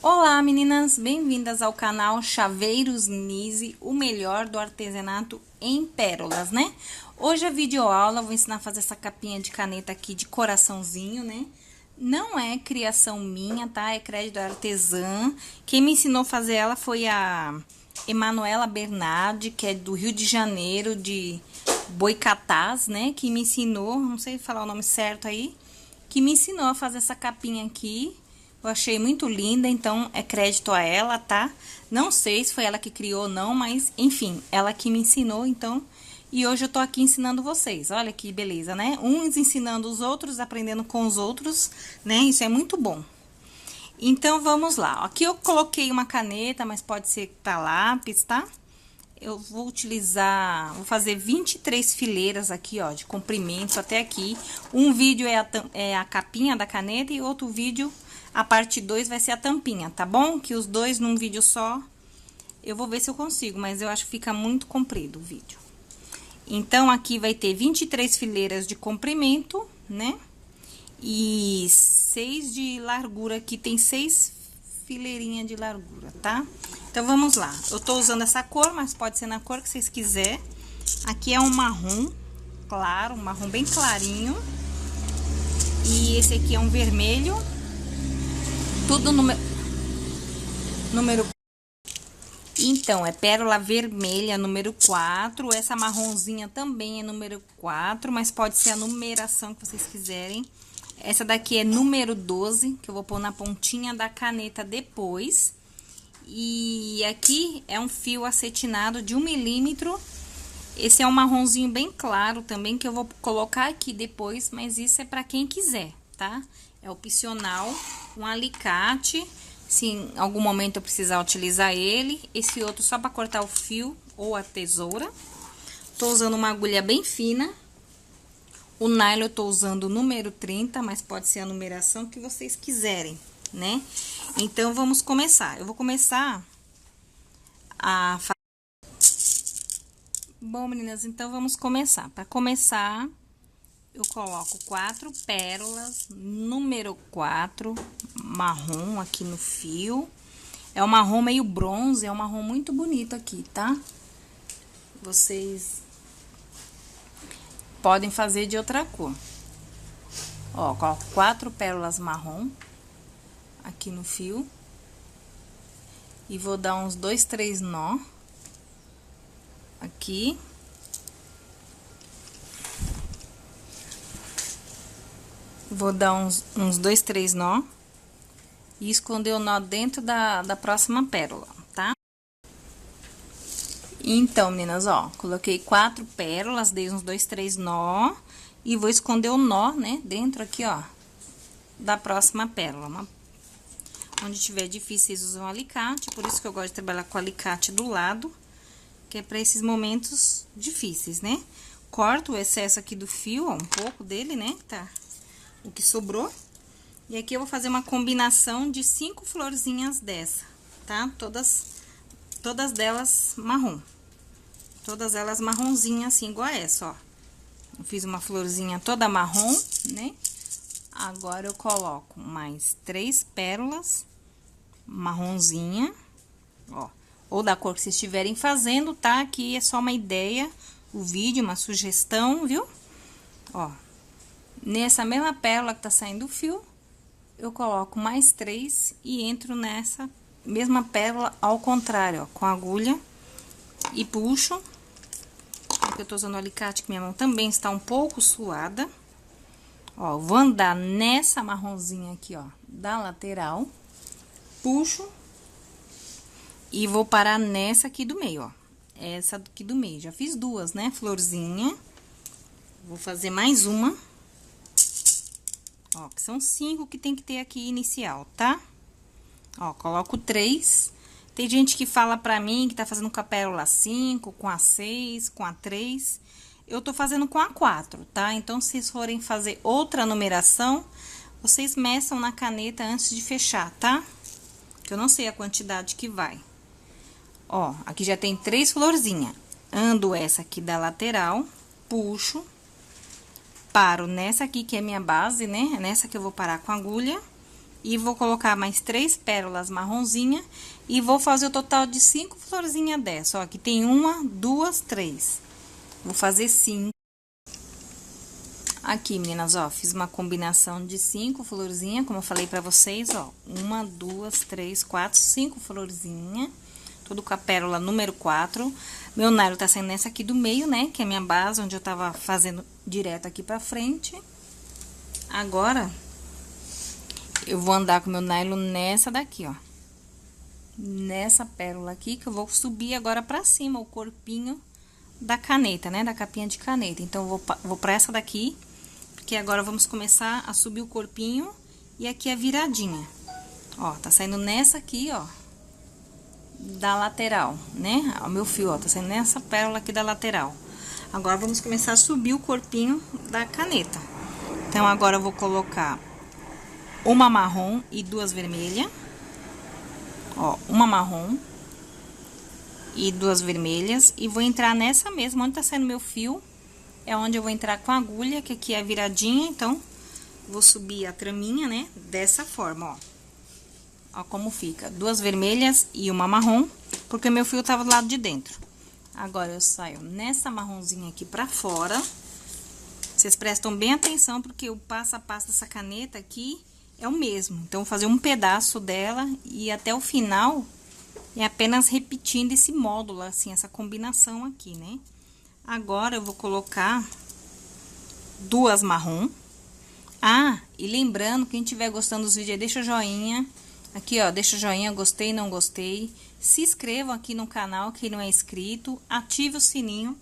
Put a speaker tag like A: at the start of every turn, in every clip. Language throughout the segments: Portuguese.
A: Olá meninas, bem-vindas ao canal Chaveiros Nise, o melhor do artesanato em pérolas, né? Hoje a videoaula, vou ensinar a fazer essa capinha de caneta aqui de coraçãozinho, né? Não é criação minha, tá? É crédito da artesã. Quem me ensinou a fazer ela foi a Emanuela Bernardi, que é do Rio de Janeiro, de Boicatás, né? Que me ensinou, não sei falar o nome certo aí, que me ensinou a fazer essa capinha aqui. Eu achei muito linda, então é crédito a ela, tá? Não sei se foi ela que criou ou não, mas enfim, ela que me ensinou, então. E hoje eu tô aqui ensinando vocês, olha que beleza, né? Uns ensinando os outros, aprendendo com os outros, né? Isso é muito bom. Então, vamos lá. Aqui eu coloquei uma caneta, mas pode ser pra lápis, tá? Eu vou utilizar, vou fazer 23 fileiras aqui, ó, de comprimento até aqui. Um vídeo é a capinha da caneta e outro vídeo... A parte 2 vai ser a tampinha, tá bom? Que os dois num vídeo só, eu vou ver se eu consigo, mas eu acho que fica muito comprido o vídeo. Então, aqui vai ter 23 fileiras de comprimento, né? E 6 de largura, aqui tem 6 fileirinhas de largura, tá? Então, vamos lá. Eu tô usando essa cor, mas pode ser na cor que vocês quiserem. Aqui é um marrom claro, um marrom bem clarinho. E esse aqui é um vermelho. Tudo número... Então, é pérola vermelha, número 4. Essa marronzinha também é número 4, mas pode ser a numeração que vocês quiserem. Essa daqui é número 12, que eu vou pôr na pontinha da caneta depois. E aqui é um fio acetinado de 1 milímetro. Esse é um marronzinho bem claro também, que eu vou colocar aqui depois, mas isso é pra quem quiser, tá? É opcional, um alicate, se em algum momento eu precisar utilizar ele. Esse outro só para cortar o fio ou a tesoura. Tô usando uma agulha bem fina. O nylon eu tô usando o número 30, mas pode ser a numeração que vocês quiserem, né? Então, vamos começar. Eu vou começar a fazer... Bom, meninas, então vamos começar. Para começar... Eu coloco 4 pérolas, número 4, marrom aqui no fio. É um marrom meio bronze, é um marrom muito bonito aqui, tá? Vocês podem fazer de outra cor. Ó, coloco 4 pérolas marrom aqui no fio. E vou dar uns 2, 3 nó aqui. Vou dar uns 2, 3 nó e esconder o nó dentro da próxima pérola, tá? Então, meninas, ó, coloquei 4 pérolas, dei uns 2, 3 nó e vou esconder o nó, né, dentro aqui, ó, da próxima pérola. Onde tiver difícil, vocês usam alicate, por isso que eu gosto de trabalhar com alicate do lado, que é pra esses momentos difíceis, né? Corto o excesso aqui do fio, ó, um pouco dele, né, tá? O que sobrou. E aqui eu vou fazer uma combinação de 5 florzinhas dessa, tá? Todas delas marrom. Todas elas marronzinhas, assim, igual a essa, ó. Eu fiz uma florzinha toda marrom, né? Agora, eu coloco mais 3 pérolas marronzinha, ó. Ou da cor que vocês estiverem fazendo, tá? Aqui é só uma ideia, o vídeo, uma sugestão, viu? Ó. Nessa mesma pérola que tá saindo o fio, eu coloco mais 3 e entro nessa mesma pérola ao contrário, ó, com a agulha e puxo. Porque eu tô usando o alicate, que minha mão também está um pouco suada. Ó, vou andar nessa marronzinha aqui, ó, da lateral, puxo e vou parar nessa aqui do meio, ó. Essa aqui do meio, já fiz 2, né, florzinha. Vou fazer mais uma. Ó, que são 5 que tem que ter aqui inicial, tá? Ó, coloco 3. Tem gente que fala pra mim que tá fazendo com a pérola 5, com a 6, com a 3. Eu tô fazendo com a 4, tá? Então, se vocês forem fazer outra numeração, vocês meçam na caneta antes de fechar, tá? Que eu não sei a quantidade que vai. Ó, aqui já tem 3 florzinhas. Ando essa aqui da lateral, puxo, paro nessa aqui que é minha base, né? Nessa que eu vou parar com a agulha. E vou colocar mais 3 pérolas marronzinha e vou fazer o total de 5 florzinhas dessa. Ó, aqui tem 1, 2, 3. Vou fazer 5. Aqui, meninas, ó, fiz uma combinação de 5 florzinhas, como eu falei pra vocês, ó. 1, 2, 3, 4, 5 florzinhas. Tudo com a pérola número 4. Meu nylon tá saindo nessa aqui do meio, né? Que é a minha base, onde eu tava fazendo direto aqui pra frente. Agora, eu vou andar com meu nylon nessa daqui, ó. Nessa pérola aqui, que eu vou subir agora pra cima o corpinho da caneta, né? Da capinha de caneta. Então, eu vou pra essa daqui, porque agora vamos começar a subir o corpinho e aqui a viradinha. Ó, tá saindo nessa aqui, ó, da lateral, né? O meu fio, ó, tá saindo nessa pérola aqui da lateral. Agora, vamos começar a subir o corpinho da caneta. Então, agora eu vou colocar uma marrom e 2 vermelhas. Ó, uma marrom e 2 vermelhas. E vou entrar nessa mesma, onde tá saindo meu fio. É onde eu vou entrar com a agulha, que aqui é a viradinha. Então, vou subir a traminha, né? Dessa forma, ó. Ó como fica. 2 vermelhas e uma marrom, porque meu fio tava do lado de dentro. Agora, eu saio nessa marronzinha aqui pra fora. Vocês prestam bem atenção, porque o passo a passo dessa caneta aqui é o mesmo. Então, vou fazer um pedaço dela e até o final é apenas repetindo esse módulo, assim, essa combinação aqui, né? Agora, eu vou colocar 2 marrom. Ah, e lembrando, quem estiver gostando dos vídeos aí, deixa o joinha. Aqui, ó, deixa o joinha, gostei, não gostei. Se inscrevam aqui no canal, quem não é inscrito. Ative o sininho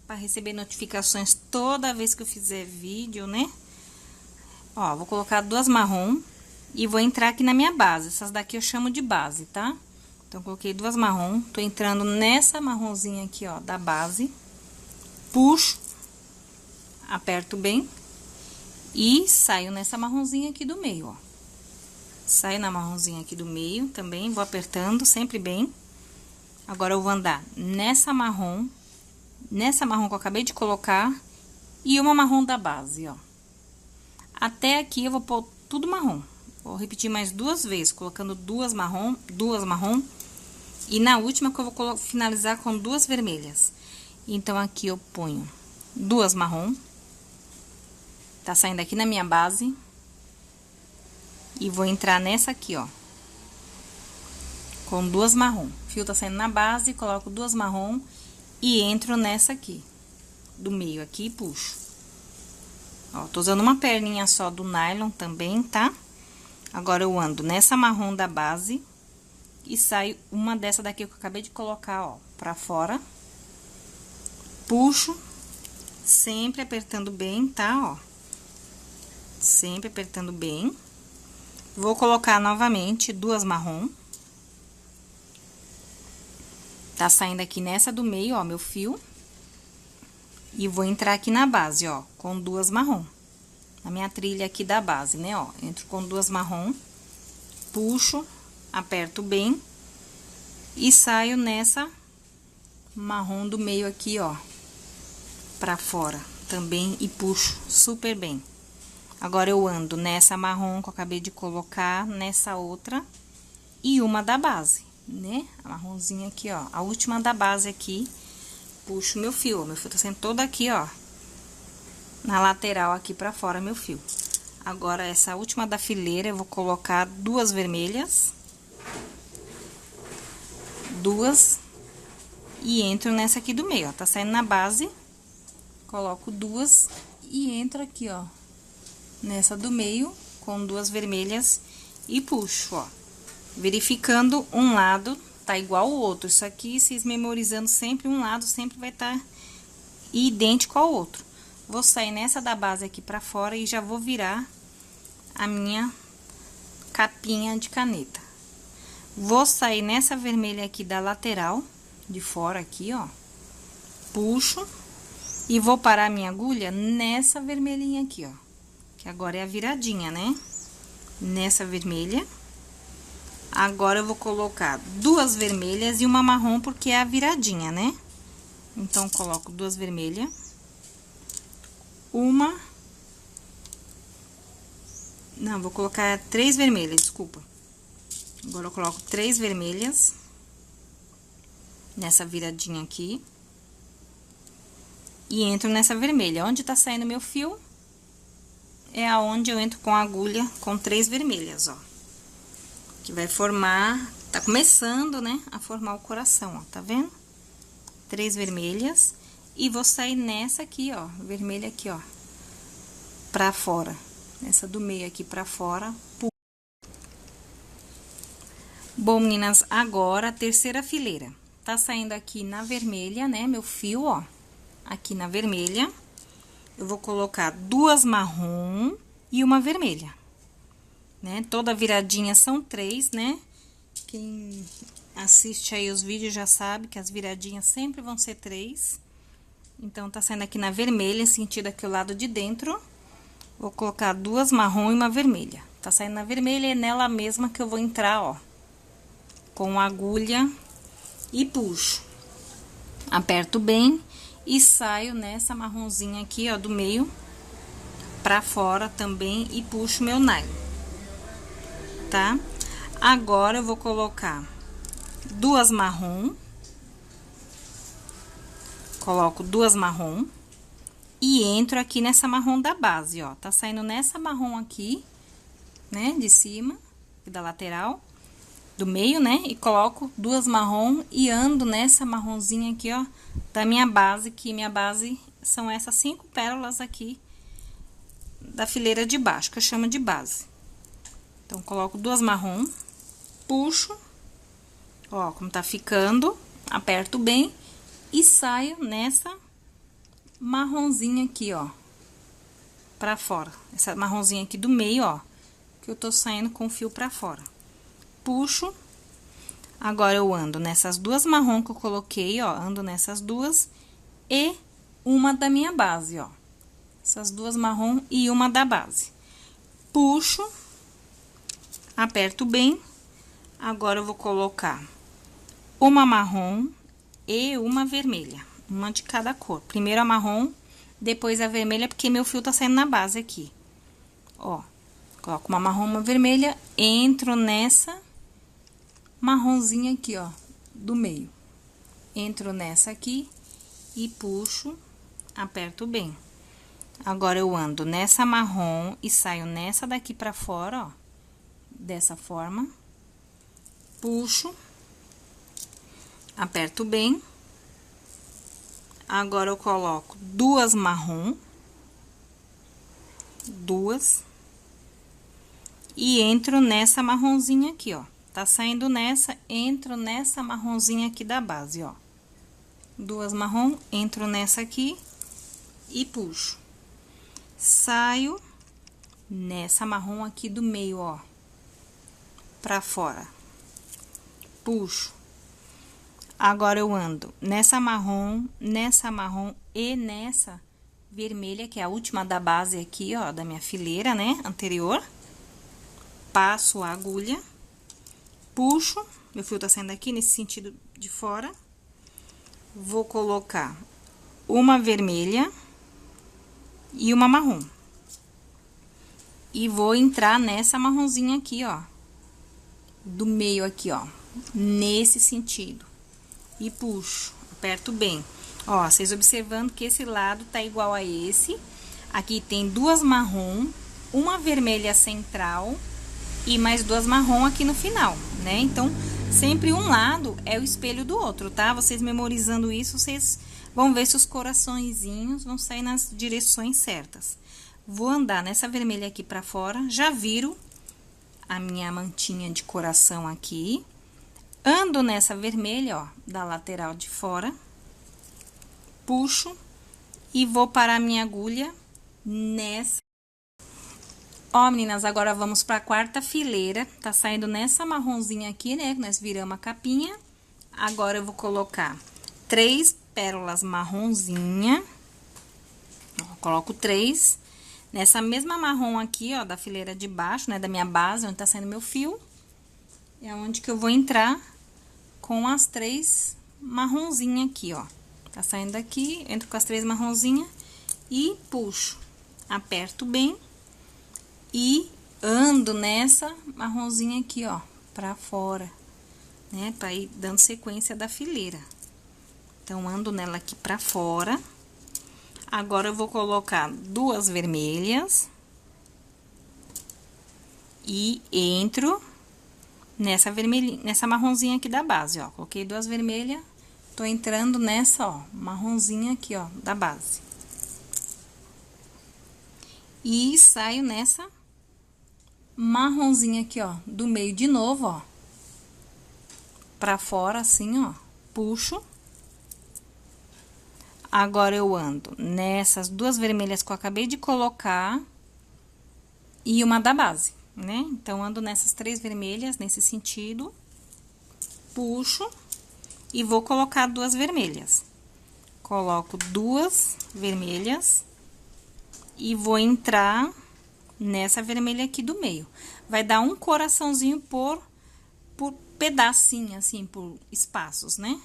A: para receber notificações toda vez que eu fizer vídeo, né? Ó, vou colocar 2 marrom e vou entrar aqui na minha base. Essas daqui eu chamo de base, tá? Então, coloquei 2 marrom, tô entrando nessa marronzinha aqui, ó, da base. Puxo, aperto bem e saio nessa marronzinha aqui do meio, ó. Saio na marronzinha aqui do meio também, vou apertando sempre bem. Agora, eu vou andar nessa marrom que eu acabei de colocar e uma marrom da base, ó. Até aqui eu vou pôr tudo marrom. Vou repetir mais 2 vezes, colocando 2 marrom. E na última que eu vou finalizar com 2 vermelhas. Então, aqui eu ponho 2 marrom. Tá saindo aqui na minha base. E vou entrar nessa aqui, ó. Com 2 marrom. O fio tá saindo na base, coloco 2 marrom e entro nessa aqui. Do meio aqui e puxo. Ó, tô usando uma perninha só do nylon também, tá? Agora, eu ando nessa marrom da base e saio uma dessa daqui que eu acabei de colocar, ó, pra fora. Puxo, sempre apertando bem, tá? Ó, sempre apertando bem. Vou colocar novamente 2 marrom. Tá saindo aqui nessa do meio, ó, meu fio. E vou entrar aqui na base, ó, com 2 marrom. Na minha trilha aqui da base, né, ó. Entro com 2 marrom, puxo, aperto bem e saio nessa marrom do meio aqui, ó, pra fora também e puxo super bem. Agora, eu ando nessa marrom que eu acabei de colocar, nessa outra e uma da base, né? A marronzinha aqui, ó, a última da base aqui. Puxo meu fio tá sendo todo aqui, ó, na lateral aqui pra fora, meu fio. Agora, essa última da fileira, eu vou colocar 2 vermelhas. 2. E entro nessa aqui do meio, ó, tá saindo na base. Coloco 2 e entro aqui, ó, nessa do meio, com 2 vermelhas e puxo, ó. Verificando um lado tá igual o outro. Isso aqui, vocês memorizando sempre, um lado sempre vai estar idêntico ao outro. Vou sair nessa da base aqui pra fora e já vou virar a minha capinha de caneta. Vou sair nessa vermelha aqui da lateral, de fora aqui, ó. Puxo e vou parar a minha agulha nessa vermelhinha aqui, ó. Que agora é a viradinha, né? nessa vermelha. Agora, eu vou colocar duas vermelhas e uma marrom, porque é a viradinha, né? Então, coloco duas vermelhas. Não, vou colocar 3 vermelhas, desculpa. Agora, eu coloco 3 vermelhas nessa viradinha aqui. E entro nessa vermelha. Onde tá saindo meu fio, é aonde eu entro com a agulha com 3 vermelhas, ó. Que vai formar, tá começando, né, a formar o coração, ó, tá vendo? 3 vermelhas. E vou sair nessa aqui, ó, vermelha aqui, ó, pra fora. Essa do meio aqui pra fora. Bom, meninas, agora a terceira fileira. Tá saindo aqui na vermelha, né, meu fio, ó. Aqui na vermelha. Eu vou colocar 2 marrom e uma vermelha. Né? Toda viradinha são 3, né? Quem assiste aí os vídeos já sabe que as viradinhas sempre vão ser 3. Então, tá saindo aqui na vermelha, sentido aqui o lado de dentro. Vou colocar 2 marrom e uma vermelha. Tá saindo na vermelha, é nela mesma que eu vou entrar, ó. Com a agulha e puxo. Aperto bem e saio nessa marronzinha aqui, ó, do meio pra fora também e puxo meu nylon. Tá? Agora, eu vou colocar 2 marrom. Coloco 2 marrom. E entro aqui nessa marrom da base, ó. Tá saindo nessa marrom aqui, né? De cima, da lateral, do meio, né? E coloco 2 marrom e ando nessa marronzinha aqui, ó. Da minha base, que minha base são essas 5 pérolas aqui da fileira de baixo, que eu chamo de base. Então, coloco 2 marrom, puxo, ó, como tá ficando, aperto bem e saio nessa marronzinha aqui, ó, pra fora. Essa marronzinha aqui do meio, ó, que eu tô saindo com o fio pra fora. Puxo, agora eu ando nessas 2 marrom que eu coloquei, ó, ando nessas 2 e uma da minha base, ó. Essas 2 marrom e uma da base. Puxo. Aperto bem. Agora, eu vou colocar uma marrom e uma vermelha. Uma de cada cor. Primeiro a marrom, depois a vermelha, porque meu fio tá saindo na base aqui. Ó, coloco uma marrom, uma vermelha, entro nessa marronzinha aqui, ó, do meio. Entro nessa aqui e puxo, aperto bem. Agora, eu ando nessa marrom e saio nessa daqui pra fora, ó. Dessa forma, puxo, aperto bem. Agora, eu coloco 2 marrom, 2, e entro nessa marronzinha aqui, ó. Tá saindo nessa, entro nessa marronzinha aqui da base, ó. 2 marrom, entro nessa aqui e puxo. Saio nessa marrom aqui do meio, ó. Pra fora. Puxo. Agora, eu ando nessa marrom e nessa vermelha, que é a última da base aqui, ó, da minha fileira, né, anterior. Passo a agulha, puxo, meu fio tá saindo aqui nesse sentido de fora. Vou colocar uma vermelha e uma marrom. E vou entrar nessa marronzinha aqui, ó. Do meio aqui, ó, nesse sentido. E puxo, aperto bem. Ó, vocês observando que esse lado tá igual a esse. Aqui tem 2 marrom, uma vermelha central e mais 2 marrom aqui no final, né? Então, sempre um lado é o espelho do outro, tá? Vocês memorizando isso, vocês vão ver se os coraçõezinhos vão sair nas direções certas. Vou andar nessa vermelha aqui pra fora, já viro a minha mantinha de coração aqui. Ando nessa vermelha, ó, da lateral de fora. Puxo e vou parar a minha agulha nessa. Ó, meninas, agora vamos pra 4ª fileira. Tá saindo nessa marronzinha aqui, né? Nós viramos a capinha. Agora, eu vou colocar 3 pérolas marronzinha. Ó, coloco 3. Nessa mesma marrom aqui, ó, da fileira de baixo, né, da minha base, onde tá saindo meu fio, é onde que eu vou entrar com as 3 marronzinhas aqui, ó. Tá saindo daqui, entro com as 3 marronzinhas e puxo. Aperto bem e ando nessa marronzinha aqui, ó, pra fora, né, pra ir dando sequência da fileira. Então, ando nela aqui pra fora. Agora, eu vou colocar 2 vermelhas. E entro nessa vermelhinha, nessa marronzinha aqui da base, ó. Coloquei 2 vermelhas, tô entrando nessa, ó, marronzinha aqui, ó, da base. E saio nessa marronzinha aqui, ó, do meio de novo, ó. Pra fora, assim, ó. Puxo. Agora, eu ando nessas 2 vermelhas que eu acabei de colocar e uma da base, né? Então, ando nessas 3 vermelhas, nesse sentido. Puxo e vou colocar 2 vermelhas. Coloco 2 vermelhas e vou entrar nessa vermelha aqui do meio. Vai dar um coraçãozinho por pedacinho, assim, por espaços, né?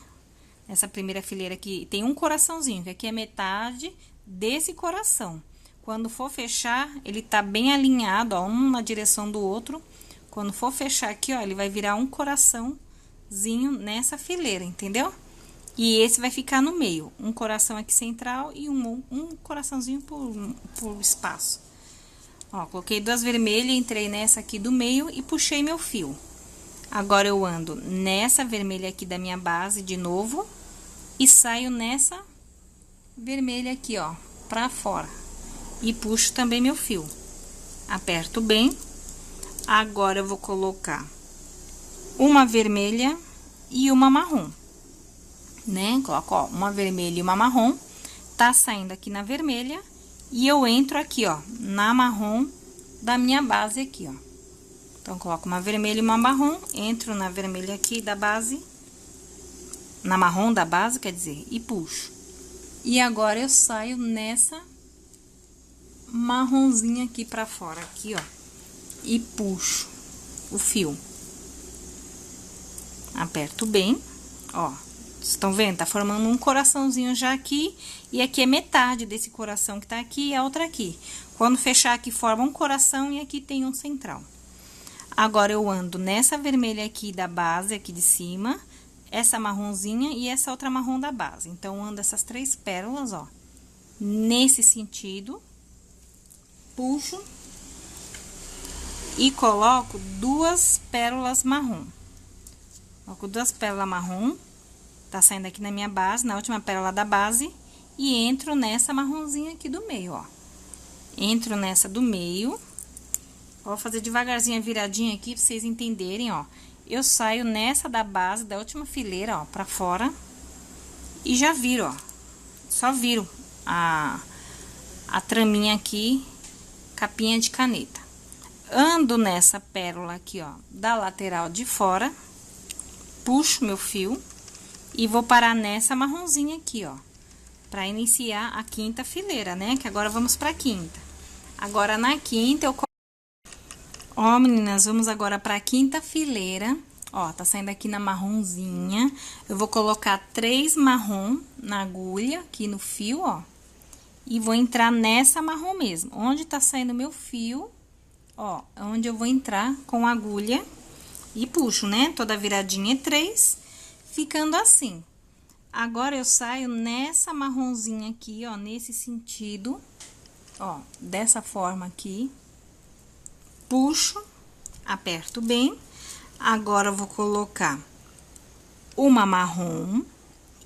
A: Essa primeira fileira aqui tem um coraçãozinho, que aqui é metade desse coração. Quando for fechar, ele tá bem alinhado, ó, um na direção do outro. Quando for fechar aqui, ó, ele vai virar um coraçãozinho nessa fileira, entendeu? E esse vai ficar no meio, um coração aqui central e um coraçãozinho por espaço. Ó, coloquei 2 vermelhas, entrei nessa aqui do meio e puxei meu fio. Agora, eu ando nessa vermelha aqui da minha base de novo e saio nessa vermelha aqui, ó, pra fora. E puxo também meu fio. Aperto bem. Agora, eu vou colocar uma vermelha e uma marrom, né? Coloco, ó, uma vermelha e uma marrom. Tá saindo aqui na vermelha e eu entro aqui, ó, na marrom da minha base aqui, ó. Então, coloco uma vermelha e uma marrom, entro na vermelha aqui da base, na marrom da base, quer dizer, e puxo. E agora, eu saio nessa marronzinha aqui pra fora, aqui, ó, e puxo o fio. Aperto bem, ó, vocês estão vendo? Tá formando um coraçãozinho já aqui, e aqui é metade desse coração que tá aqui e a outra aqui. Quando fechar aqui, forma um coração e aqui tem um central. Agora, eu ando nessa vermelha aqui da base, aqui de cima, essa marronzinha e essa outra marrom da base. Então, ando essas 3 pérolas, ó, nesse sentido, puxo e coloco 2 pérolas marrom. Coloco 2 pérolas marrom, tá saindo aqui na minha base, na última pérola da base, e entro nessa marronzinha aqui do meio, ó. Entro nessa do meio. Vou fazer devagarzinho a viradinha aqui pra vocês entenderem, ó. Eu saio nessa da base, da última fileira, ó, pra fora. E já viro, ó. Só viro a traminha aqui, capinha de caneta. Ando nessa pérola aqui, ó, da lateral de fora. Puxo meu fio e vou parar nessa marronzinha aqui, ó. Pra iniciar a 5ª fileira, né? Que agora vamos pra 5ª. Agora, na 5ª, eu... Ó, meninas, vamos agora pra 5ª fileira. Ó, tá saindo aqui na marronzinha. Eu vou colocar 3 marrom na agulha, aqui no fio, ó. E vou entrar nessa marrom mesmo. Onde tá saindo meu fio, ó, é onde eu vou entrar com a agulha. E puxo, né? Toda viradinha é 3, ficando assim. Agora, eu saio nessa marronzinha aqui, ó, nesse sentido, ó, dessa forma aqui. Puxo, aperto bem. Agora, eu vou colocar uma marrom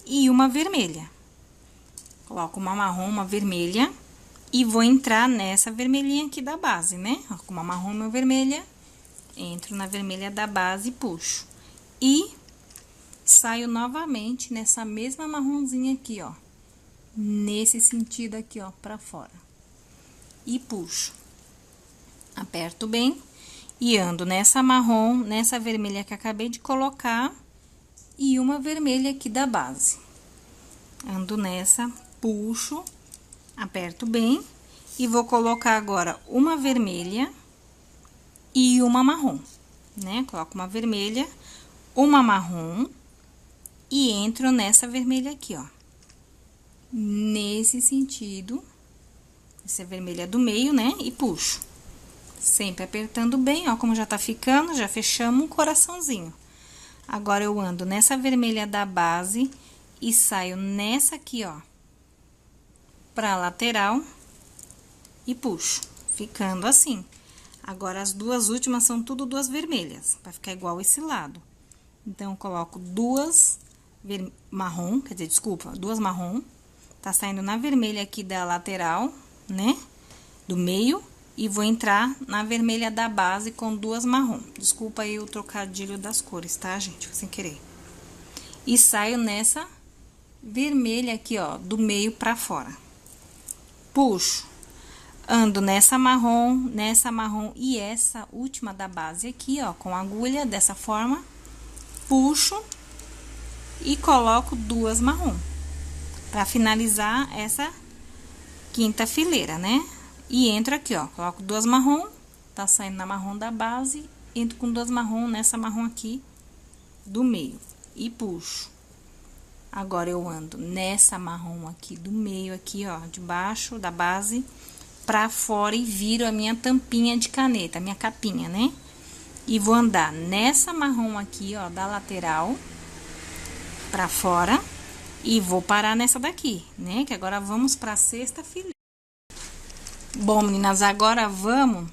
A: e uma vermelha. Coloco uma marrom, uma vermelha e vou entrar nessa vermelhinha aqui da base, né? Ó, com uma marrom e uma vermelha, entro na vermelha da base e puxo. E saio novamente nessa mesma marronzinha aqui, ó. Nesse sentido aqui, ó, pra fora. E puxo. Aperto bem e ando nessa marrom, nessa vermelha que acabei de colocar e uma vermelha aqui da base. Ando nessa, puxo, aperto bem E vou colocar agora uma vermelha e uma marrom, né? Coloco uma vermelha, uma marrom e entro nessa vermelha aqui, ó. Nesse sentido, essa vermelha do meio, né? E puxo. Sempre apertando bem, ó, como já tá ficando, já fechamos um coraçãozinho. Agora, eu ando nessa vermelha da base e saio nessa aqui, ó, pra lateral e puxo, ficando assim. Agora, as duas últimas são tudo duas vermelhas, vai ficar igual esse lado. Então, eu coloco duas marrom, quer dizer, desculpa, duas marrom. Tá saindo na vermelha aqui da lateral, né? Do meio. E vou entrar na vermelha da base com duas marrom. Desculpa aí o trocadilho das cores, tá, gente? Sem querer. E saio nessa vermelha aqui, ó, do meio pra fora. Puxo. Ando nessa marrom e essa última da base aqui, ó, com agulha, dessa forma. Puxo e coloco duas marrom. Pra finalizar essa quinta fileira, né? E entro aqui, ó, coloco duas marrom, tá saindo na marrom da base, entro com duas marrom nessa marrom aqui do meio e puxo. Agora, eu ando nessa marrom aqui do meio, aqui, ó, de baixo da base, pra fora e viro a minha tampinha de caneta, a minha capinha, né? E vou andar nessa marrom aqui, ó, da lateral, pra fora, e vou parar nessa daqui, né? Que agora vamos pra sexta fileira. Bom, meninas, agora vamos...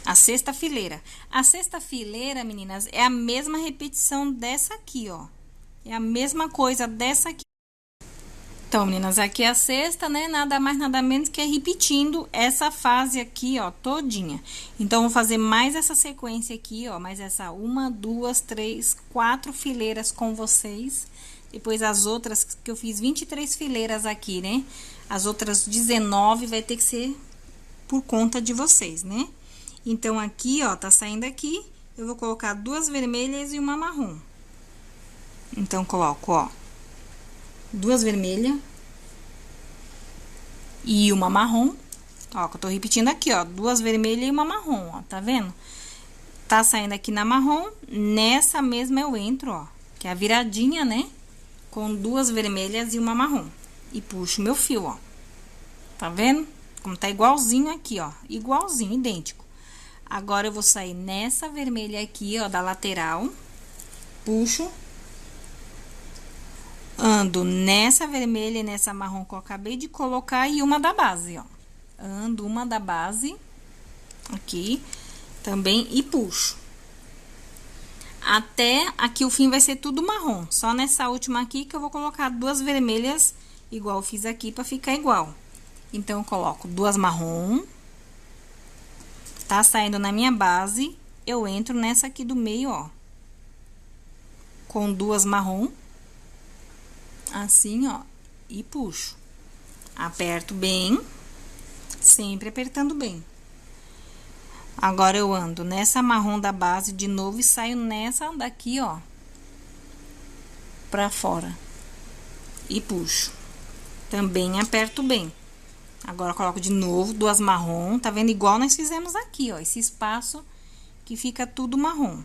A: A sexta fileira. A sexta fileira, meninas, é a mesma repetição dessa aqui, ó. É a mesma coisa dessa aqui. Então, meninas, aqui é a sexta, né? Nada mais, nada menos que repetindo essa fase aqui, ó, todinha. Então, vou fazer mais essa sequência aqui, ó. Mais essa 1, 2, 3, 4 fileiras com vocês. Depois, as outras que eu fiz 23 fileiras aqui, né? As outras 19 vai ter que ser por conta de vocês, né? Então, aqui, ó, tá saindo aqui, eu vou colocar duas vermelhas e uma marrom. Então, coloco, ó, duas vermelhas e uma marrom. Ó, que eu tô repetindo aqui, ó, duas vermelhas e uma marrom, ó, tá vendo? Tá saindo aqui na marrom, nessa mesma eu entro, ó, que é a viradinha, né? Com duas vermelhas e uma marrom. E puxo meu fio, ó. Tá vendo? Como tá igualzinho aqui, ó. Igualzinho, idêntico. Agora, eu vou sair nessa vermelha aqui, ó, da lateral. Puxo. Ando nessa vermelha e nessa marrom que eu acabei de colocar e uma da base, ó. Ando uma da base. Aqui. Também e puxo. Até aqui o fim vai ser tudo marrom. Só nessa última aqui que eu vou colocar duas vermelhas, igual eu fiz aqui, pra ficar igual. Então, eu coloco duas marrom. Tá saindo na minha base, eu entro nessa aqui do meio, ó. Com duas marrom. Assim, ó. E puxo. Aperto bem. Sempre apertando bem. Agora, eu ando nessa marrom da base de novo e saio nessa daqui, ó. Pra fora. E puxo. Também aperto bem. Agora, eu coloco de novo duas marrom. Tá vendo? Igual nós fizemos aqui, ó. Esse espaço que fica tudo marrom.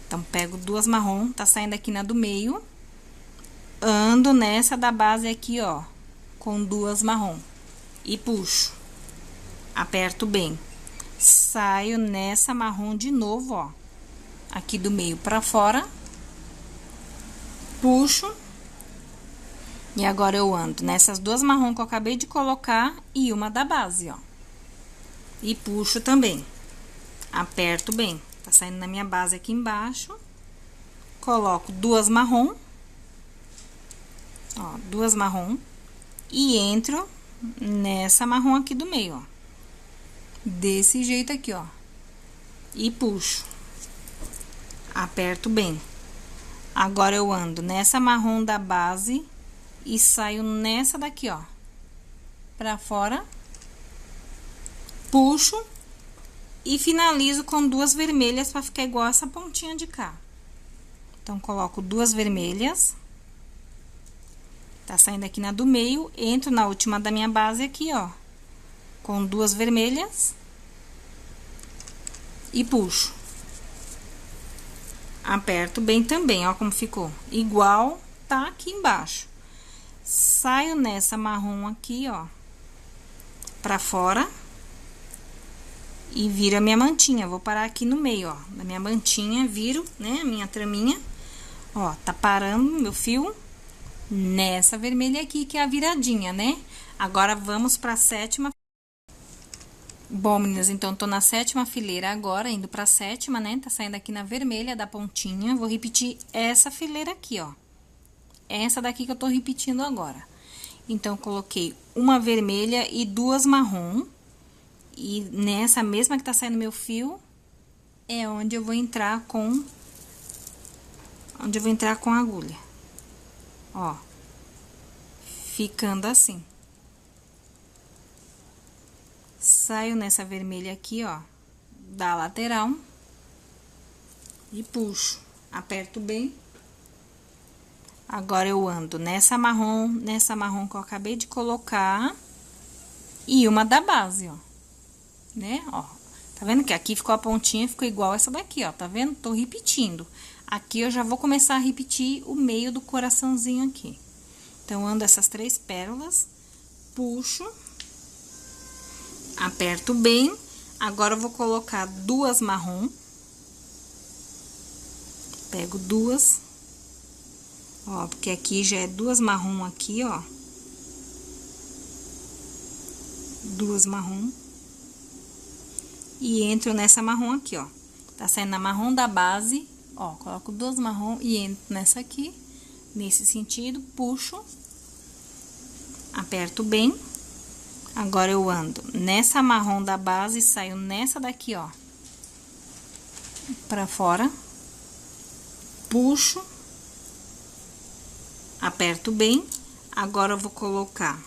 A: Então, pego duas marrom. Tá saindo aqui na do meio. Ando nessa da base aqui, ó. Com duas marrom. E puxo. Aperto bem. Saio nessa marrom de novo, ó. Aqui do meio pra fora. Puxo. E agora, eu ando nessas duas marrom que eu acabei de colocar e uma da base, ó. E puxo também. Aperto bem. Tá saindo na minha base aqui embaixo. Coloco duas marrom. Ó, duas marrom. E entro nessa marrom aqui do meio, ó. Desse jeito aqui, ó. E puxo. Aperto bem. Agora, eu ando nessa marrom da base e saio nessa daqui, ó. Pra fora. Puxo. E finalizo com duas vermelhas pra ficar igual essa pontinha de cá. Então, coloco duas vermelhas. Tá saindo aqui na do meio, entro na última da minha base aqui, ó, com 2 vermelhas e puxo. Aperto bem também, ó como ficou. Igual tá aqui embaixo. Saio nessa marrom aqui, ó, pra fora e viro a minha mantinha. Vou parar aqui no meio, ó, da minha mantinha, viro, né, a minha traminha. Ó, tá parando meu fio nessa vermelha aqui, que é a viradinha, né? Agora, vamos pra 7ª. Bom, meninas, então, tô na 7ª fileira agora, indo pra 7ª, né? Tá saindo aqui na vermelha da pontinha. Vou repetir essa fileira aqui, ó. Essa daqui que eu tô repetindo agora. Então, coloquei uma vermelha e 2 marrom. E nessa mesma que tá saindo meu fio, é onde eu vou entrar com... a agulha. Ó. Ficando assim. Saio nessa vermelha aqui, ó, da lateral. E puxo. Aperto bem. Agora, eu ando nessa marrom que eu acabei de colocar. E uma da base, ó. Né? Ó. Tá vendo que aqui ficou a pontinha, ficou igual essa daqui, ó. Tá vendo? Tô repetindo. Aqui eu já vou começar a repetir o meio do coraçãozinho aqui. Então, ando essas 3 pérolas, puxo, aperto bem. Agora, eu vou colocar 2 marrom. Pego 2. Ó, porque aqui já é 2 marrom aqui, ó. 2 marrom. E entro nessa marrom aqui, ó. Tá saindo na marrom da base, ó, coloco 2 marrom e entro nessa aqui, nesse sentido, puxo, aperto bem. Agora, eu ando nessa marrom da base e saio nessa daqui, ó, pra fora, puxo, aperto bem. Agora, eu vou colocar,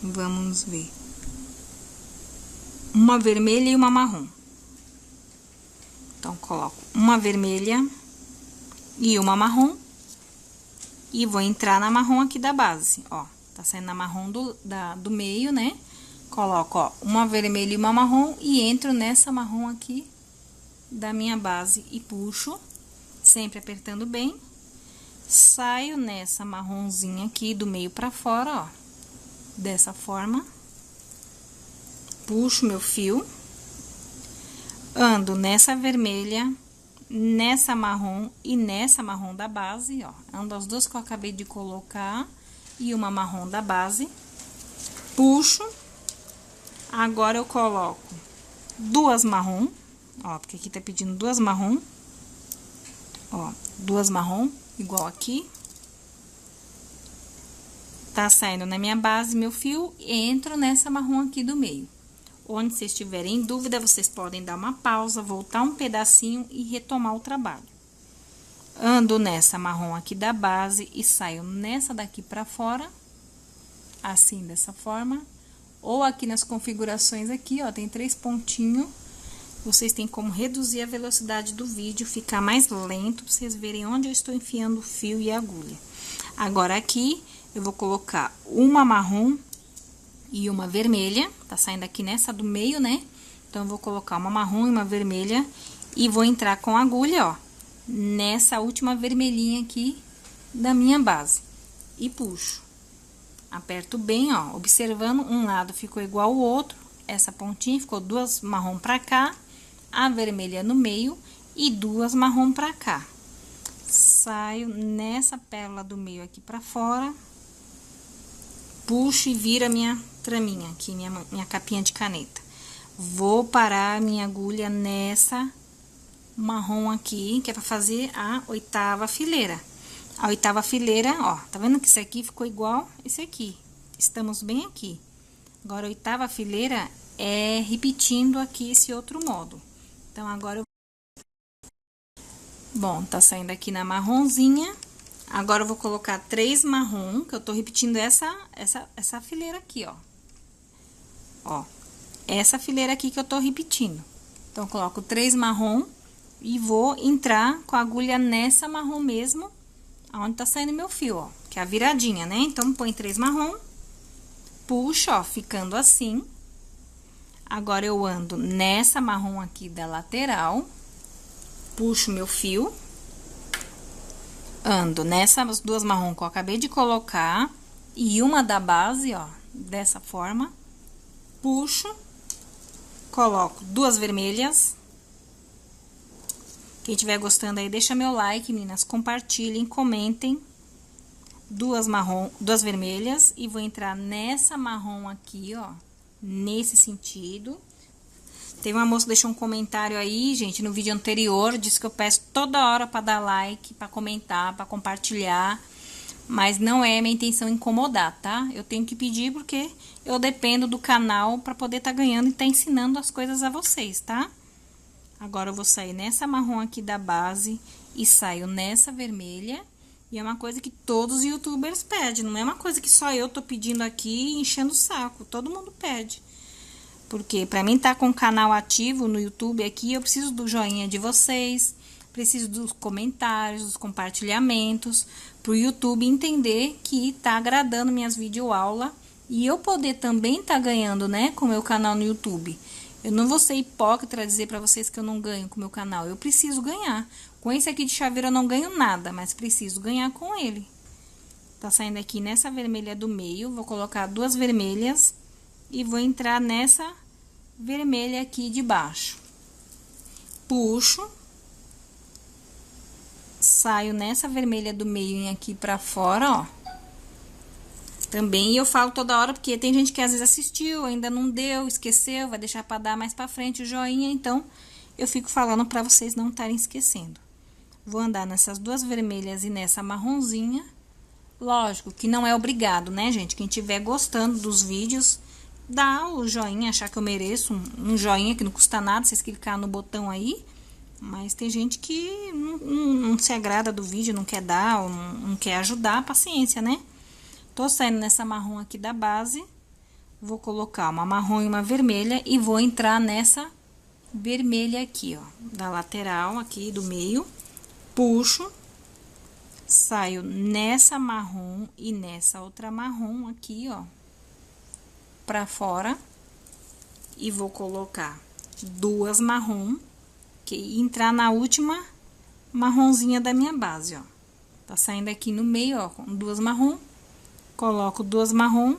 A: vamos ver, uma vermelha e uma marrom. Então, coloco uma vermelha e uma marrom. E vou entrar na marrom aqui da base, ó. Tá saindo na marrom do meio, né? Coloco, ó, uma vermelha e uma marrom. E entro nessa marrom aqui da minha base e puxo. Sempre apertando bem. Saio nessa marronzinha aqui do meio pra fora, ó. Dessa forma. Puxo meu fio. Ando nessa vermelha, nessa marrom e nessa marrom da base, ó. Ando as 2 que eu acabei de colocar e uma marrom da base. Puxo. Agora, eu coloco 2 marrom, ó, porque aqui tá pedindo 2 marrom. Ó, 2 marrom, igual aqui. Tá saindo na minha base meu fio, entro nessa marrom aqui do meio. Onde vocês tiverem em dúvida, vocês podem dar uma pausa, voltar um pedacinho e retomar o trabalho. Ando nessa marrom aqui da base e saio nessa daqui pra fora, assim, dessa forma. Ou aqui nas configurações aqui, ó, tem 3 pontinhos. Vocês têm como reduzir a velocidade do vídeo, ficar mais lento, pra vocês verem onde eu estou enfiando o fio e a agulha. Agora, aqui, eu vou colocar uma marrom e uma vermelha, tá saindo aqui nessa do meio, né? Então, eu vou colocar uma marrom e uma vermelha e vou entrar com a agulha, ó, nessa última vermelhinha aqui da minha base. E puxo. Aperto bem, ó, observando, um lado ficou igual ao outro, essa pontinha ficou 2 marrom pra cá, a vermelha no meio e 2 marrom pra cá. Saio nessa pérola do meio aqui pra fora, puxo e viro a minha traminha aqui, minha capinha de caneta. Vou parar a minha agulha nessa marrom aqui, que é pra fazer a 8ª fileira. A 8ª fileira, ó, tá vendo que isso aqui ficou igual esse aqui? Estamos bem aqui. Agora, a 8ª fileira é repetindo aqui esse outro modo. Então, agora Bom, tá saindo aqui na marronzinha. Agora, eu vou colocar 3 marrom, que eu tô repetindo essa fileira aqui, ó. Ó, essa fileira aqui que eu tô repetindo. Então, eu coloco 3 marrom e vou entrar com a agulha nessa marrom mesmo aonde tá saindo meu fio, ó, que é a viradinha, né? Então, põe 3 marrom, puxa, ó, ficando assim. Agora, eu ando nessa marrom aqui da lateral, puxo meu fio, ando nessas 2 marrom que eu acabei de colocar, e uma da base, ó, dessa forma, puxo, coloco 2 vermelhas. Quem estiver gostando aí, deixa meu like, meninas, compartilhem, comentem. 2 vermelhas, e vou entrar nessa marrom aqui, ó, nesse sentido. Teve uma moça que deixou um comentário aí, gente, no vídeo anterior, disse que eu peço toda hora pra dar like, pra comentar, pra compartilhar, mas não é minha intenção incomodar, tá? Eu tenho que pedir porque eu dependo do canal pra poder tá ganhando e tá ensinando as coisas a vocês, tá? Agora, eu vou sair nessa marrom aqui da base e saio nessa vermelha. E é uma coisa que todos os youtubers pedem, não é uma coisa que só eu tô pedindo aqui e enchendo o saco, todo mundo pede. Porque pra mim tá com o canal ativo no YouTube aqui, eu preciso do joinha de vocês, preciso dos comentários, dos compartilhamentos, pro YouTube entender que tá agradando minhas videoaulas e eu poder também tá ganhando, né, com o meu canal no YouTube. Eu não vou ser hipócrita dizer pra vocês que eu não ganho com o meu canal, eu preciso ganhar. Com esse aqui de chaveiro eu não ganho nada, mas preciso ganhar com ele. Tá saindo aqui nessa vermelha do meio, vou colocar 2 vermelhas e vou entrar nessa vermelha aqui de baixo. Puxo. Saio nessa vermelha do meio aqui pra fora, ó. Também eu falo toda hora, porque tem gente que às vezes assistiu, ainda não deu, esqueceu, vai deixar pra dar mais pra frente o joinha, então eu fico falando pra vocês não estarem esquecendo. Vou andar nessas 2 vermelhas e nessa marronzinha. Lógico que não é obrigado, né, gente? Quem estiver gostando dos vídeos, dá o joinha, achar que eu mereço um joinha que não custa nada, vocês clicar no botão aí. Mas tem gente que não se agrada do vídeo, não quer dar, ou não quer ajudar, paciência, né? Tô saindo nessa marrom aqui da base, vou colocar uma marrom e uma vermelha e vou entrar nessa vermelha aqui, ó, da lateral aqui do meio. Puxo, saio nessa marrom e nessa outra marrom aqui, ó, pra fora. E vou colocar 2 marrom, que entrar na última marronzinha da minha base, ó. Tá saindo aqui no meio, ó, com 2 marrom. Coloco 2 marrom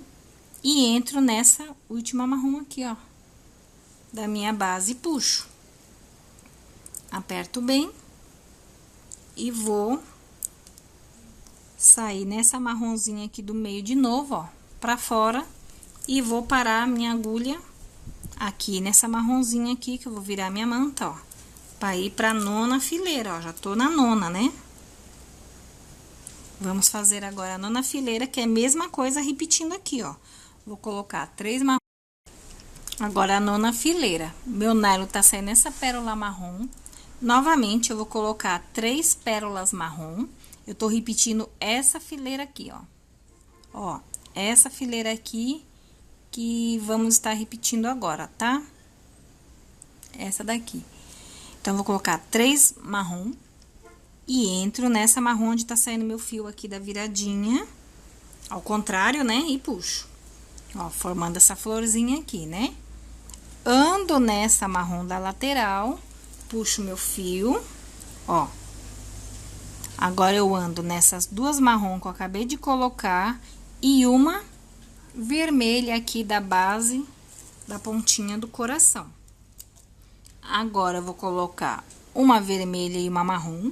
A: e entro nessa última marrom aqui, ó, da minha base e puxo. Aperto bem. E vou sair nessa marronzinha aqui do meio de novo, ó, pra fora. E vou parar a minha agulha aqui nessa marronzinha aqui, que eu vou virar minha manta, ó, pra ir pra 9ª fileira, ó, já tô na 9ª, né? Vamos fazer agora a 9ª fileira, que é a mesma coisa repetindo aqui, ó. Vou colocar 3 marrom. Agora, a 9ª fileira. Meu nylon tá saindo nessa pérola marrom. Novamente, eu vou colocar 3 pérolas marrom. Eu tô repetindo essa fileira aqui, ó. Ó, essa fileira aqui que vamos estar repetindo agora, tá? Essa daqui. Então, eu vou colocar 3 marrom e entro nessa marrom onde tá saindo meu fio aqui da viradinha, ao contrário, né? E puxo. Ó, formando essa florzinha aqui, né? Ando nessa marrom da lateral, puxo meu fio, ó. Agora, eu ando nessas 2 marrom que eu acabei de colocar e uma vermelha aqui da base, da pontinha do coração. Agora, eu vou colocar uma vermelha e uma marrom.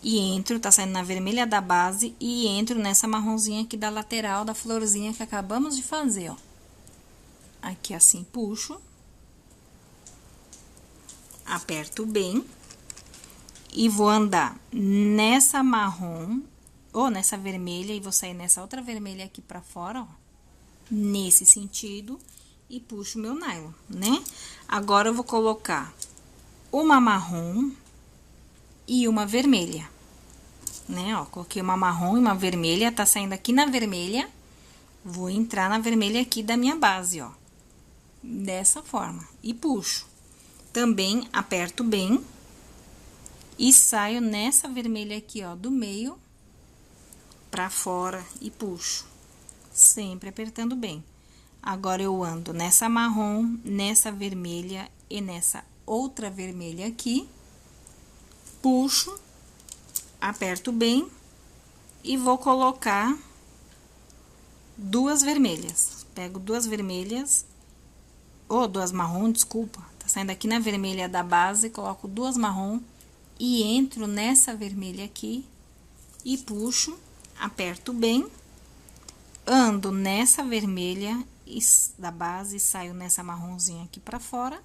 A: E entro, tá saindo na vermelha da base, e entro nessa marronzinha aqui da lateral da florzinha que acabamos de fazer, ó. Aqui, assim, puxo. Aperto bem. E vou andar nessa marrom, ou nessa vermelha, e vou sair nessa outra vermelha aqui pra fora, ó. Nesse sentido, e puxo meu nylon, né? Agora, eu vou colocar uma marrom e uma vermelha, né? Ó, coloquei uma marrom e uma vermelha, tá saindo aqui na vermelha, vou entrar na vermelha aqui da minha base, ó. Dessa forma, e puxo. Também aperto bem E saio nessa vermelha aqui, ó, do meio pra fora e puxo. Sempre apertando bem. Agora, eu ando nessa marrom, nessa vermelha e nessa outra vermelha aqui. Puxo, aperto bem e vou colocar duas vermelhas. Pego duas vermelhas, ou duas marrom, desculpa. Tá saindo aqui na vermelha da base, coloco duas marrom e entro nessa vermelha aqui e puxo, aperto bem, ando nessa vermelha da base e saio nessa marronzinha aqui pra fora,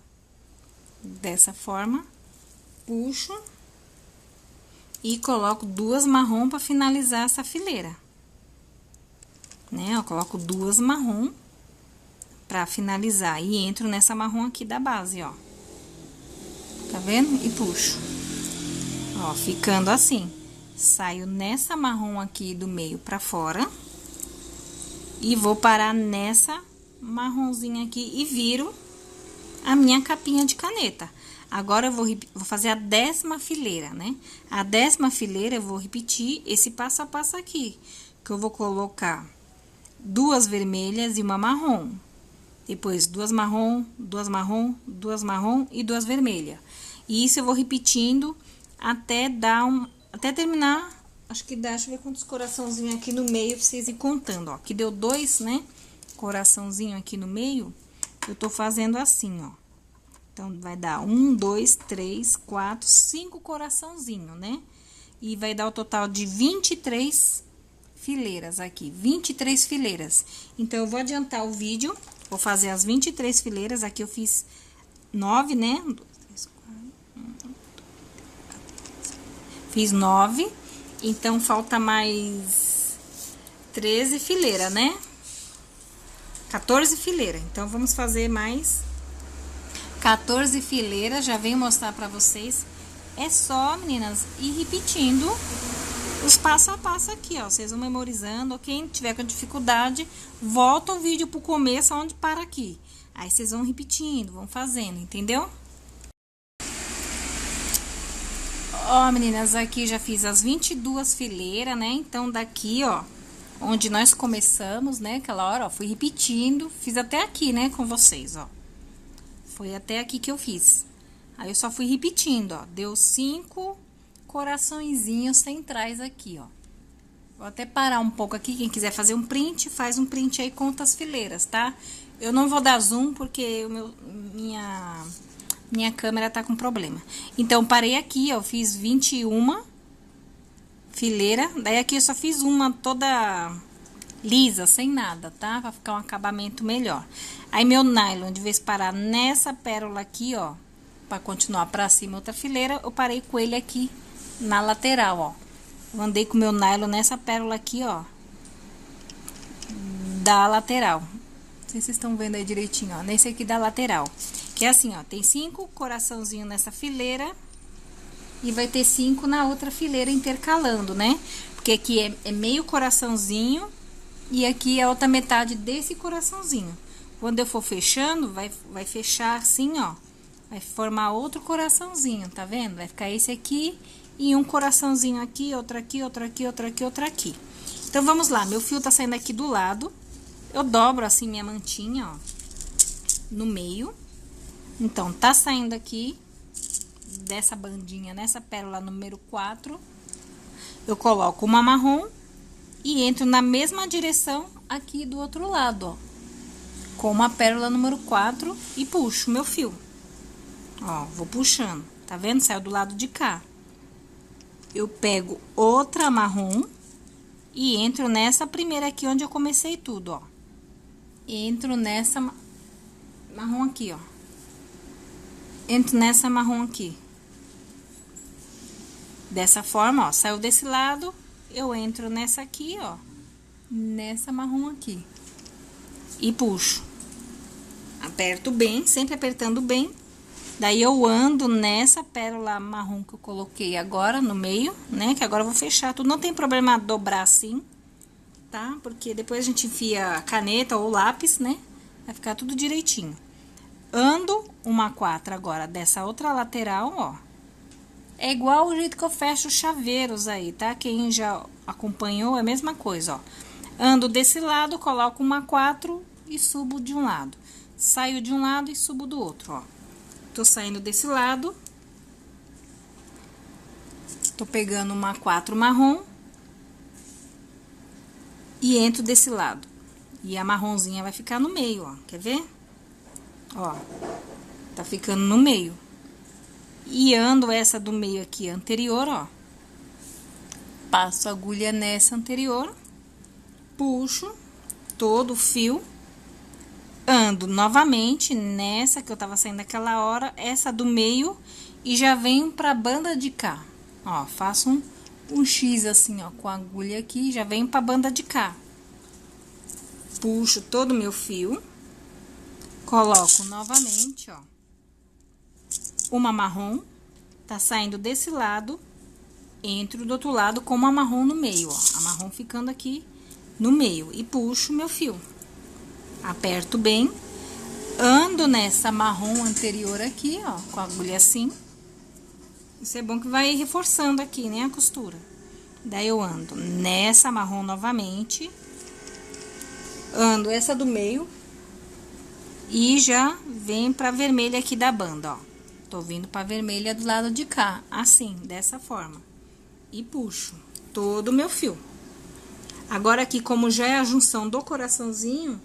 A: dessa forma, puxo e coloco duas marrom pra finalizar essa fileira, né? Eu coloco duas marrom pra finalizar e entro nessa marrom aqui da base, ó. Tá vendo? E puxo. Ó, ficando assim. Saio nessa marrom aqui do meio pra fora. E vou parar nessa marronzinha aqui e viro a minha capinha de caneta. Agora, eu vou fazer a 10ª fileira, né? A 10ª fileira, eu vou repetir esse passo a passo aqui. Que eu vou colocar duas vermelhas e uma marrom. Depois, duas marrom, duas marrom, duas marrom e duas vermelhas. E isso eu vou repetindo até até terminar, acho que dá, deixa eu ver quantos coraçãozinhos aqui no meio pra vocês ir contando, ó. Que deu 2, né? Coraçãozinho aqui no meio, eu tô fazendo assim, ó. Então, vai dar 1, 2, 3, 4, 5 coraçãozinho, né? E vai dar o total de 23 fileiras aqui, 23 fileiras. Então, eu vou adiantar o vídeo, vou fazer as 23 fileiras, aqui eu fiz 9, né? 1, 2, 3, 4, fiz 9, então falta mais 13 fileiras, né? 14 fileiras, então vamos fazer mais 14 fileiras, já venho mostrar pra vocês. É só, meninas, ir repetindo os passo a passo aqui, ó. Vocês vão memorizando, quem tiver com dificuldade, volta o vídeo pro começo, onde para aqui. Aí, vocês vão repetindo, vão fazendo, entendeu? Ó, meninas, aqui já fiz as 22 fileiras, né? Então, daqui, ó, onde nós começamos, né? Aquela hora, ó, fui repetindo, fiz até aqui, né, com vocês, ó. Foi até aqui que eu fiz. Aí, eu só fui repetindo, ó. Deu 5 coraçõezinhos centrais aqui, ó. Vou até parar um pouco aqui, quem quiser fazer um print, faz um print aí, conta as fileiras, tá? Eu não vou dar zoom, porque minha câmera tá com problema. Então, parei aqui, ó, eu fiz 21 fileira, daí aqui eu só fiz uma toda lisa, sem nada, tá? Pra ficar um acabamento melhor. Aí, meu nylon, de vez parar nessa pérola aqui, ó, pra continuar pra cima outra fileira, eu parei com ele aqui na lateral, ó. Eu andei com meu nylon nessa pérola aqui, ó, da lateral. Não sei se vocês estão vendo aí direitinho, ó, nesse aqui da lateral. Que é assim, ó, tem 5 coraçãozinhos nessa fileira e vai ter 5 na outra fileira intercalando, né? Porque aqui é meio coraçãozinho e aqui é a outra metade desse coraçãozinho. Quando eu for fechando, vai fechar assim, ó. Vai formar outro coraçãozinho, tá vendo? Vai ficar esse aqui e um coraçãozinho aqui, outro aqui, outro aqui, outro aqui, outro aqui. Então, vamos lá. Meu fio tá saindo aqui do lado. Eu dobro assim minha mantinha, ó, no meio. Então, tá saindo aqui dessa bandinha, nessa pérola número 4. Eu coloco uma marrom e entro na mesma direção aqui do outro lado, ó. Com uma pérola número 4 e puxo meu fio. Ó, vou puxando, tá vendo? Saiu do lado de cá. Eu pego outra marrom e entro nessa primeira aqui, onde eu comecei tudo, ó. Entro nessa marrom aqui, ó. Entro nessa marrom aqui. Dessa forma, ó, saiu desse lado, eu entro nessa aqui, ó. Nessa marrom aqui. E puxo. Aperto bem, sempre apertando bem. Daí, eu ando nessa pérola marrom que eu coloquei agora no meio, né? Que agora eu vou fechar tudo. Não tem problema dobrar assim, tá? Porque depois a gente enfia a caneta ou lápis, né? Vai ficar tudo direitinho. Ando uma 4 agora dessa outra lateral, ó. É igual o jeito que eu fecho os chaveiros aí, tá? Quem já acompanhou é a mesma coisa, ó. Ando desse lado, coloco uma 4 e subo de um lado. Saio de um lado e subo do outro, ó. Tô saindo desse lado. Tô pegando uma 4 marrom. E entro desse lado. E a marronzinha vai ficar no meio, ó. Quer ver? Ó. Tá ficando no meio. E ando essa do meio aqui anterior, ó. Passo a agulha nessa anterior. Puxo todo o fio. Ando novamente nessa que eu tava saindo naquela hora. Essa do meio. E já venho pra banda de cá. Ó, faço um X assim, ó, com a agulha aqui. Já venho pra banda de cá. Puxo todo o meu fio. Coloco novamente, ó. Uma marrom, tá saindo desse lado, entro do outro lado com uma marrom no meio, ó. A marrom ficando aqui no meio e puxo meu fio. Aperto bem, ando nessa marrom anterior aqui, ó, com a agulha assim. Isso é bom que vai reforçando aqui, né, a costura. Daí eu ando nessa marrom novamente, ando essa do meio e já vem pra vermelha aqui da banda, ó. Tô vindo pra vermelha do lado de cá, assim, dessa forma. E puxo todo o meu fio. Agora aqui, como já é a junção do coraçãozinho,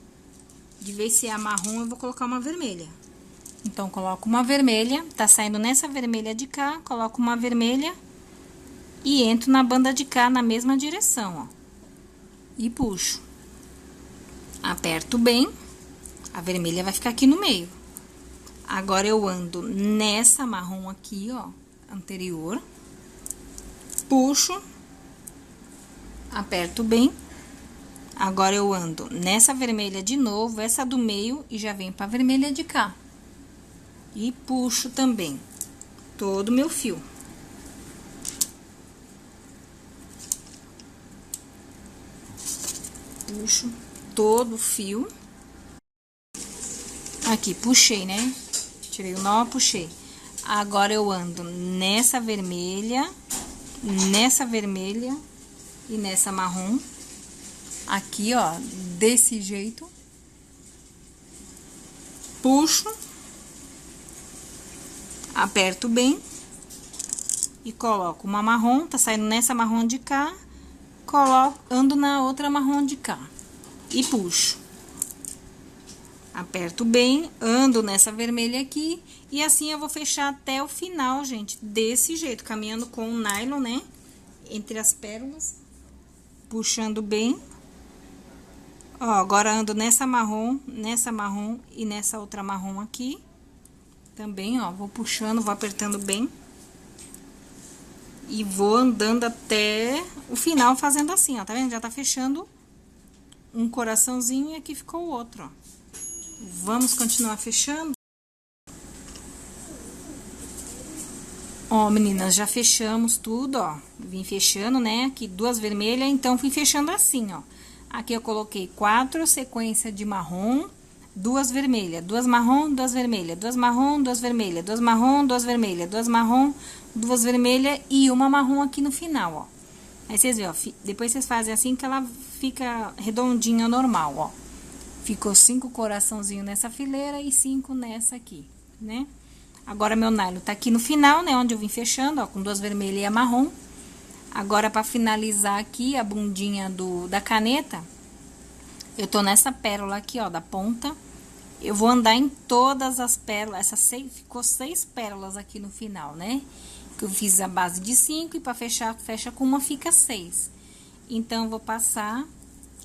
A: de vez se é a marrom, eu vou colocar uma vermelha. Então, coloco uma vermelha, tá saindo nessa vermelha de cá, coloco uma vermelha e entro na banda de cá na mesma direção, ó. E puxo. Aperto bem, a vermelha vai ficar aqui no meio. Agora, eu ando nessa marrom aqui, ó, anterior. Puxo. Aperto bem. Agora, eu ando nessa vermelha de novo, essa do meio, e já venho pra vermelha de cá. E puxo também todo o meu fio. Puxo todo o fio. Aqui, puxei, né? Tirei o nó, puxei. Agora, eu ando nessa vermelha e nessa marrom. Aqui, ó, desse jeito. Puxo. Aperto bem. E coloco uma marrom, tá saindo nessa marrom de cá. Ando na outra marrom de cá. E puxo. Aperto bem, ando nessa vermelha aqui, e assim eu vou fechar até o final, gente, desse jeito, caminhando com o nylon, né, entre as pérolas, puxando bem. Ó, agora ando nessa marrom e nessa outra marrom aqui, também, ó, vou puxando, vou apertando bem. E vou andando até o final fazendo assim, ó, tá vendo? Já tá fechando um coraçãozinho e aqui ficou o outro, ó. Vamos continuar fechando. Ó, meninas, já fechamos tudo, ó. Vim fechando, né? Aqui duas vermelhas, então fui fechando assim, ó. Aqui eu coloquei 4 sequências de marrom, duas vermelhas, duas marrom, duas vermelhas, duas marrom, duas vermelhas, duas marrom, duas vermelhas, duas marrom, duas vermelhas e uma marrom aqui no final, ó. Aí vocês veem, ó, depois vocês fazem assim que ela fica redondinha, normal, ó. Ficou 5 coraçãozinhos nessa fileira e 5 nessa aqui, né? Agora, meu nylon tá aqui no final, né? Onde eu vim fechando, ó, com duas vermelhas e a marrom. Agora, pra finalizar aqui a bundinha da caneta, eu tô nessa pérola aqui, ó, da ponta. Eu vou andar em todas as pérolas, ficou 6 pérolas aqui no final, né? Que eu fiz a base de 5 e pra fechar, fecha com uma, fica 6. Então, eu vou passar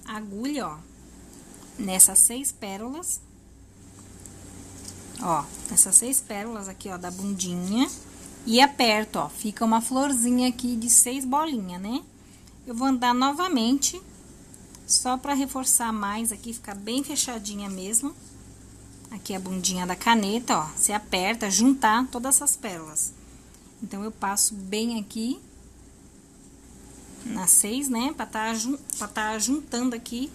A: a agulha, ó, nessas 6 pérolas, ó, essas 6 pérolas aqui, ó, da bundinha, e aperto, ó, fica uma florzinha aqui de 6 bolinhas, né? Eu vou andar novamente, só pra reforçar mais aqui, ficar bem fechadinha mesmo. Aqui a bundinha da caneta, ó, você aperta, juntar todas essas pérolas. Então, eu passo bem aqui, nas 6, né, pra tá juntando aqui,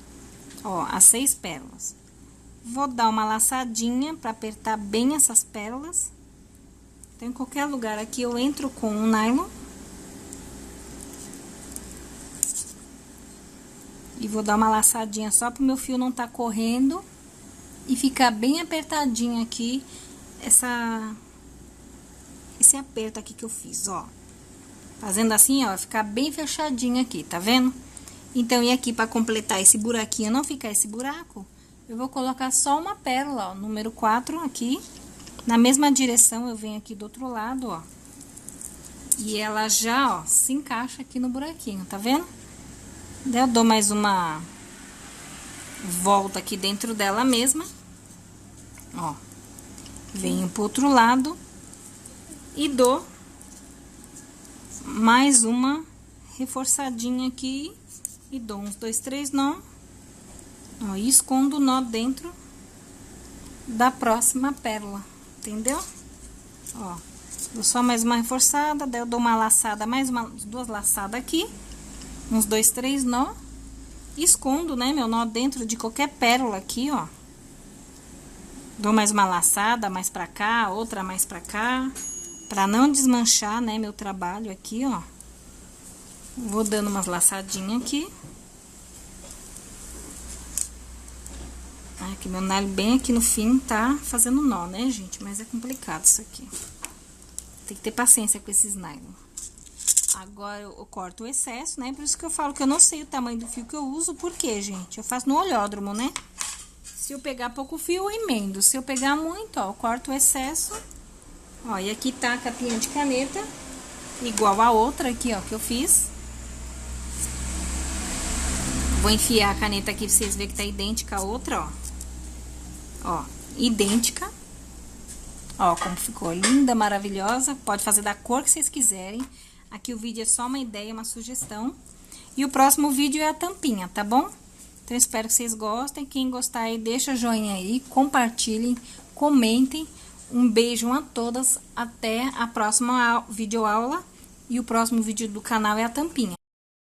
A: ó, as 6 pérolas. Vou dar uma laçadinha pra apertar bem essas pérolas. Então, em qualquer lugar aqui eu entro com o nylon. E vou dar uma laçadinha só pro meu fio não tá correndo. E ficar bem apertadinho aqui, esse aperto aqui que eu fiz, ó. Fazendo assim, ó, ficar bem fechadinho aqui, tá vendo? Então, e aqui pra completar esse buraquinho, não ficar esse buraco, eu vou colocar só uma pérola, ó, número 4 aqui. Na mesma direção, eu venho aqui do outro lado, ó. E ela já, ó, se encaixa aqui no buraquinho, tá vendo? Daí eu dou mais uma volta aqui dentro dela mesma. Ó. Venho pro outro lado e dou mais uma reforçadinha aqui e dou uns 2, 3 nó. Ó, e escondo o nó dentro da próxima pérola, entendeu? Ó, dou só mais uma reforçada, daí eu dou uma laçada, mais umas 2 laçadas aqui, uns 2, 3 nó. Escondo, né, meu nó dentro de qualquer pérola aqui, ó. Dou mais uma laçada, mais pra cá, outra mais pra cá, pra não desmanchar, né, meu trabalho aqui, ó. Vou dando umas laçadinhas aqui. Aqui, meu nylon bem aqui no fim tá fazendo nó, né, gente? Mas é complicado isso aqui. Tem que ter paciência com esses nylon. Agora, eu corto o excesso, né? Por isso que eu falo que eu não sei o tamanho do fio que eu uso. Por quê, gente? Eu faço no olhódromo, né? Se eu pegar pouco fio, eu emendo. Se eu pegar muito, ó, eu corto o excesso. Ó, e aqui tá a capinha de caneta, igual a outra aqui, ó, que eu fiz. Vou enfiar a caneta aqui pra vocês verem que tá idêntica a outra, ó. Ó, idêntica. Ó, como ficou linda, maravilhosa. Pode fazer da cor que vocês quiserem. Aqui o vídeo é só uma ideia, uma sugestão. E o próximo vídeo é a tampinha, tá bom? Então, espero que vocês gostem. Quem gostar aí, deixa joinha aí, compartilhem, comentem. Um beijo a todas. Até a próxima videoaula. E o próximo vídeo do canal é a tampinha.